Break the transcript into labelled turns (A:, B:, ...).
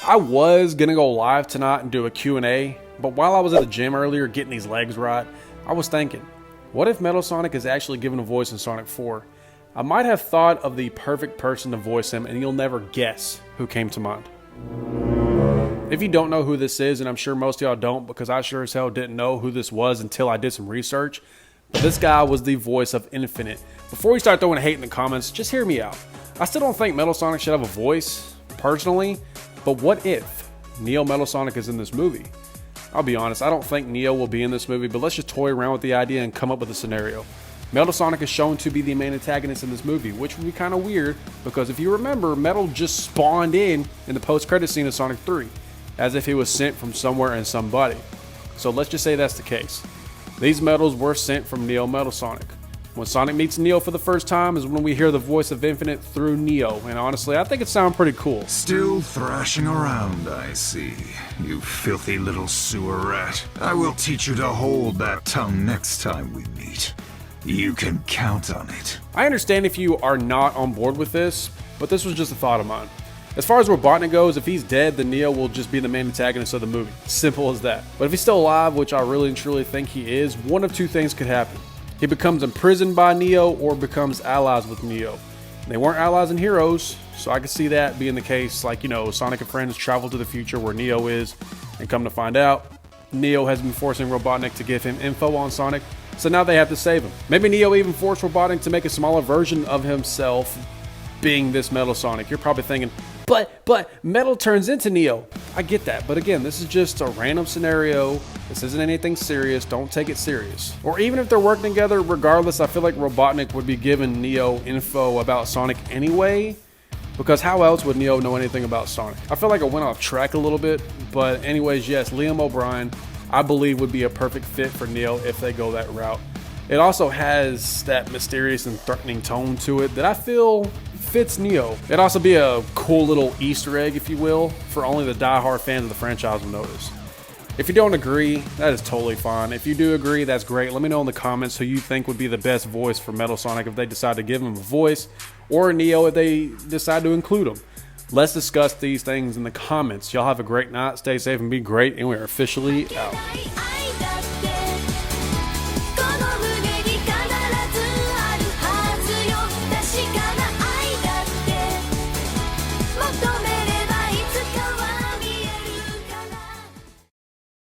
A: I was gonna go live tonight and do a Q&A, but while I was at the gym earlier getting these legs right, I was thinking, what if Metal Sonic is actually given a voice in Sonic 4? I might have thought of the perfect person to voice him, and you'll never guess who came to mind. If you don't know who this is, and I'm sure most of y'all don't because I sure as hell didn't know who this was until I did some research, but this guy was the voice of Infinite. Before we start throwing hate in the comments, just hear me out. I still don't think Metal Sonic should have a voice, personally, but what if Neo Metal Sonic is in this movie? I'll be honest, I don't think Neo will be in this movie, but let's just toy around with the idea and come up with a scenario. Metal Sonic is shown to be the main antagonist in this movie, which would be kind of weird because if you remember, Metal just spawned in the post-credit scene of Sonic 3, as if he was sent from somewhere and somebody. So let's just say that's the case. These medals were sent from Neo Metal Sonic. When Sonic meets Neo for the first time is when we hear the voice of Infinite through Neo, and honestly, I think it sounds pretty cool.
B: Still thrashing around, I see. You filthy little sewer rat. I will teach you to hold that tongue next time we meet. You can count on it.
A: I understand if you are not on board with this, but this was just a thought of mine. As far as Robotnik goes, if he's dead, then Neo will just be the main antagonist of the movie. Simple as that. But if he's still alive, which I really and truly think he is, one of two things could happen. He becomes imprisoned by Neo or becomes allies with Neo. They weren't allies and heroes, so I could see that being the case. Like, you know, Sonic and friends travel to the future where Neo is, and come to find out, Neo has been forcing Robotnik to give him info on Sonic, so now they have to save him. Maybe Neo even forced Robotnik to make a smaller version of himself, being this Metal Sonic. You're probably thinking, but Metal turns into Neo. I get that, but again, this is just a random scenario. This isn't anything serious. Don't take it serious. Or even if they're working together, regardless, I feel like Robotnik would be giving Neo info about Sonic anyway, because how else would Neo know anything about Sonic? I feel like I went off track a little bit, but anyways, yes, Liam O'Brien, I believe, would be a perfect fit for Neo if they go that route. It also has that mysterious and threatening tone to it that I feel fits Neo. It'd also be a cool little Easter egg, if you will, for only the die-hard fans of the franchise will notice. If you don't agree, that is totally fine. If you do agree, that's great. Let me know in the comments who you think would be the best voice for Metal Sonic if they decide to give him a voice, or Neo if they decide to include him. Let's discuss these things in the comments. Y'all have a great night, stay safe, and be great, and we're officially out.